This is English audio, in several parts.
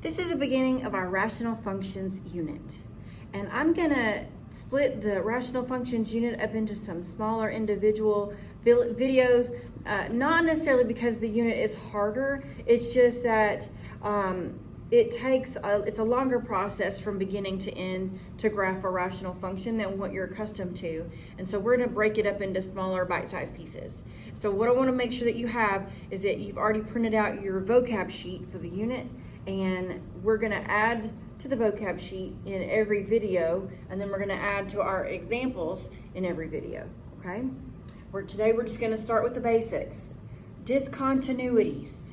This is the beginning of our rational functions unit, and I'm gonna split the rational functions unit up into some smaller individual videos, not necessarily because the unit is harder, it's just that it's a longer process from beginning to end to graph a rational function than what you're accustomed to. And so we're gonna break it up into smaller bite-sized pieces. So what I wanna make sure that you have is that you've already printed out your vocab sheet for the unit, and we're gonna add to the vocab sheet in every video, and then we're gonna add to our examples in every video, okay? Today we're just gonna start with the basics. Discontinuities.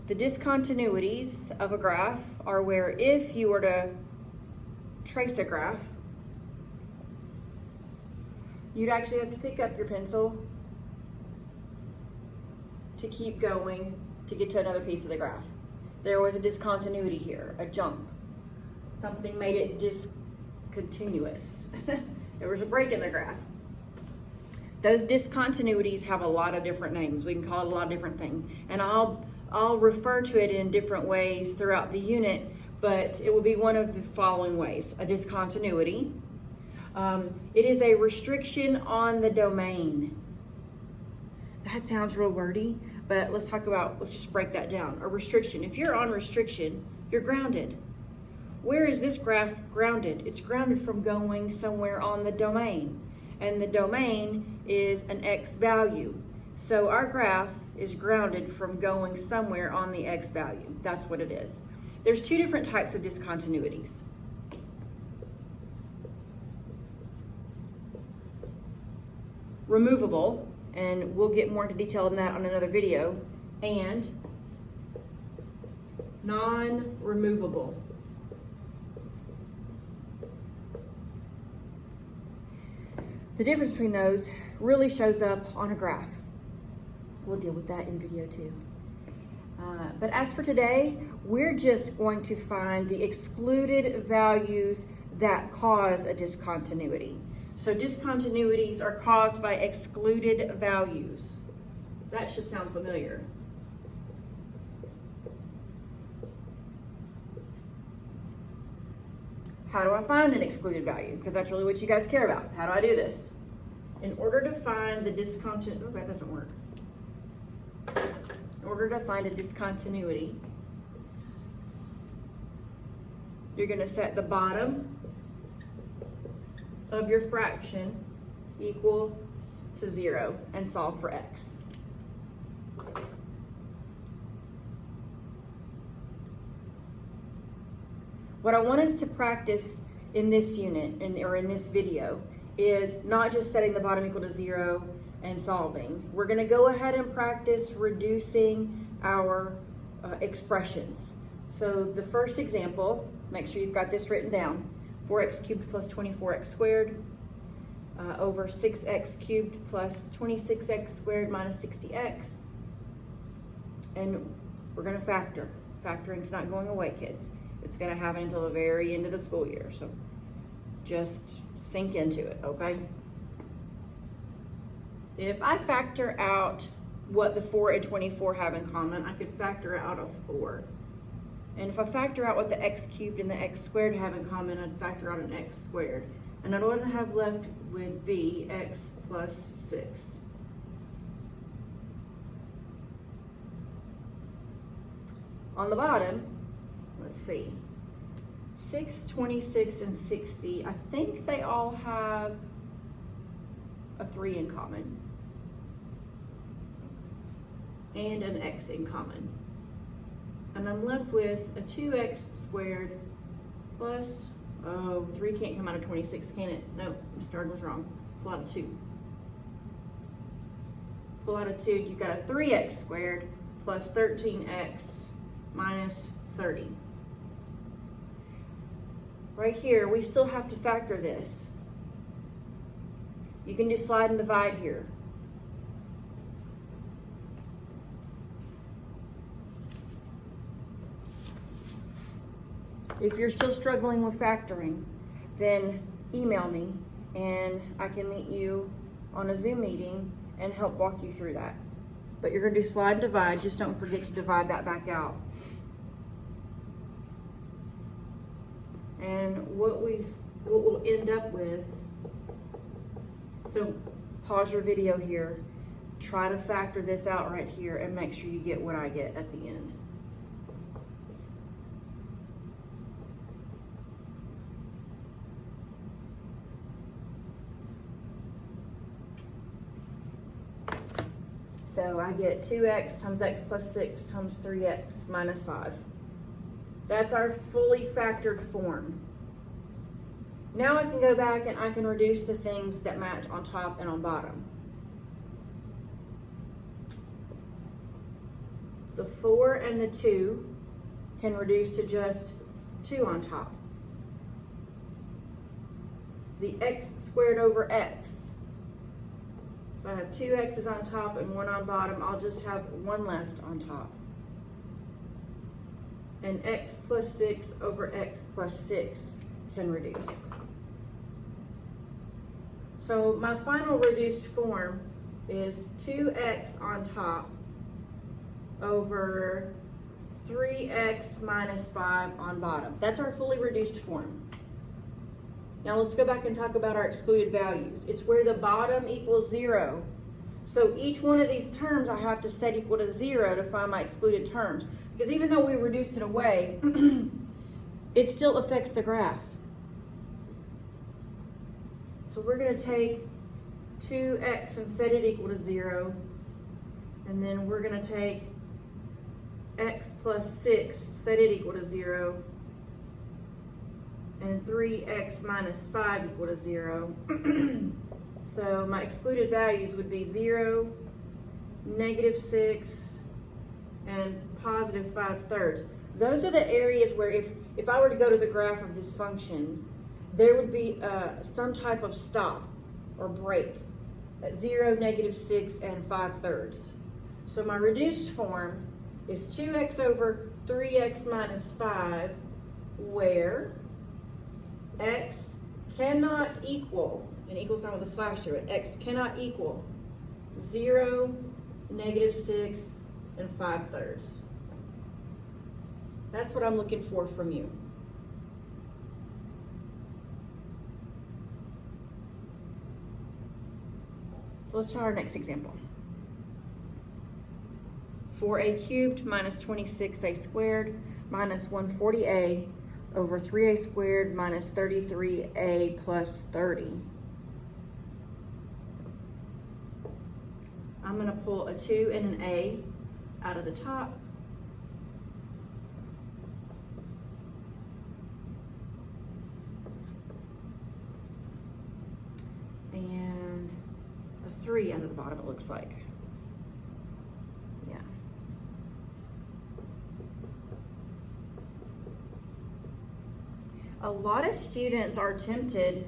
The discontinuities of a graph are where if you were to trace a graph, you'd actually have to pick up your pencil to keep going to get to another piece of the graph. There was a discontinuity here, a jump. Something made it discontinuous. There was a break in the graph. Those discontinuities have a lot of different names. We can call it a lot of different things. And I'll refer to it in different ways throughout the unit, but it will be one of the following ways. A discontinuity. It is a restriction on the domain. That sounds real wordy, but let's just break that down. A restriction. If you're on restriction, you're grounded. Where is this graph grounded? It's grounded from going somewhere on the domain. And the domain is an x value. So our graph is grounded from going somewhere on the x value. That's what it is. There's two different types of discontinuities. Removable, and we'll get more into detail on that on another video, and non-removable. The difference between those really shows up on a graph. We'll deal with that in video 2. But as for today, we're just going to find the excluded values that cause a discontinuity. So discontinuities are caused by excluded values. That should sound familiar. How do I find an excluded value? Because that's really what you guys care about. How do I do this? In order to find the discontinuity, oh, that doesn't work. In order to find a discontinuity, you're going to set the bottom of your fraction equal to 0 and solve for x. What I want us to practice in this unit, or in this video, is not just setting the bottom equal to 0 and solving. We're going to go ahead and practice reducing our expressions. So the first example, make sure you've got this written down. 4x cubed plus 24x squared over 6x cubed plus 26x squared minus 60x. And we're going to factor. Factoring's not going away, kids. It's going to happen until the very end of the school year. So just sink into it, okay? If I factor out what the 4 and 24 have in common, I could factor out a 4. And if I factor out what the x cubed and the x squared have in common, I'd factor out an x squared. And then what I have left would be x plus 6. On the bottom, let's see, 6, 26, and 60, I think they all have a 3 in common and an x in common. And I'm left with a 2x squared plus, 3 can't come out of 26, can it? No, Mr. Ard was wrong. Pull out a 2. Pull out a 2, you've got a 3x squared plus 13x minus 30. Right here, we still have to factor this. You can just slide and divide here. If you're still struggling with factoring, then email me and I can meet you on a Zoom meeting and help walk you through that. But you're gonna do slide and divide, just don't forget to divide that back out. And what we'll end up with, so pause your video here, try to factor this out right here and make sure you get what I get at the end. So I get 2x times x plus 6 times 3x minus 5. That's our fully factored form. Now I can go back and I can reduce the things that match on top and on bottom. The 4 and the 2 can reduce to just 2 on top. The x squared over x. If I have 2 x's on top and 1 on bottom, I'll just have 1 left on top. And x plus 6 over x plus 6 can reduce. So my final reduced form is 2x on top over 3x minus 5 on bottom. That's our fully reduced form. Now let's go back and talk about our excluded values. It's where the bottom equals 0. So each one of these terms I have to set equal to 0 to find my excluded terms. Because even though we reduced it away, it still affects the graph. So we're going to take 2x and set it equal to 0. And then we're going to take x plus 6, set it equal to 0. And 3x minus 5 equal to 0. So my excluded values would be 0, negative 6, and positive 5/3. Those are the areas where if I were to go to the graph of this function, there would be some type of stop or break at 0, negative 6, and 5/3. So my reduced form is 2x over 3x minus 5, where x cannot equal, an equal sign with a slash through it, x cannot equal 0, negative 6, and 5/3. That's what I'm looking for from you. So let's try our next example. 4a cubed minus 26a squared minus 140a over 3a squared minus 33a plus 30. I'm going to pull a 2 and an a out of the top. And a 3 out of the bottom, it looks like. Yeah. A lot of students are tempted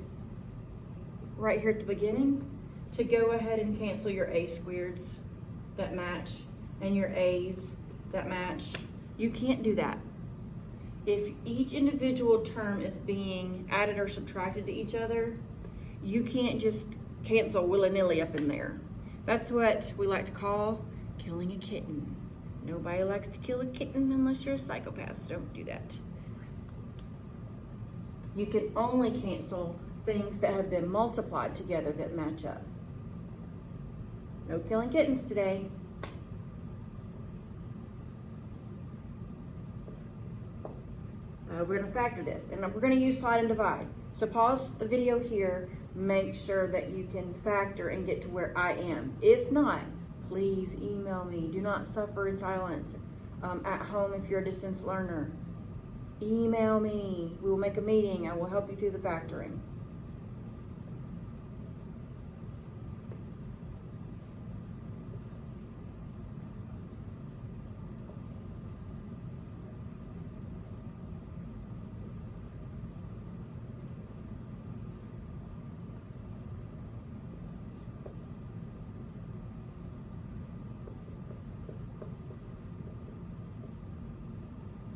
right here at the beginning to go ahead and cancel your a squareds that match and your a's that match. You can't do that. If each individual term is being added or subtracted to each other, you can't just cancel willy-nilly up in there. That's what we like to call killing a kitten. Nobody likes to kill a kitten unless you're a psychopath, so don't do that. You can only cancel things that have been multiplied together that match up. No killing kittens today. We're going to factor this, and we're going to use slide and divide. So pause the video here, make sure that you can factor and get to where I am. If not, please email me. Do not suffer in silence at home if you're a distance learner. Email me. We will make a meeting. I will help you through the factoring.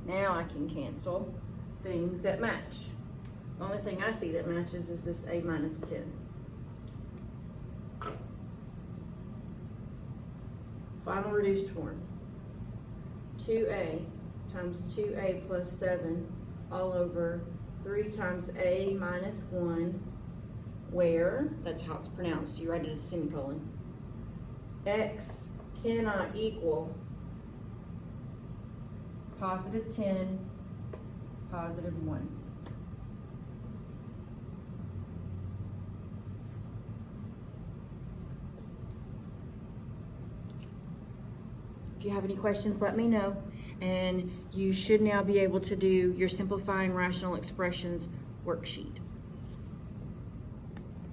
Now I can cancel things that match. The only thing I see that matches is this a minus 10. Final reduced form. 2a times 2a plus 7 all over 3 times a minus 1, where, that's how it's pronounced, you write it as semicolon, x cannot equal positive 10, positive 1. If you have any questions, let me know. And you should now be able to do your simplifying rational expressions worksheet.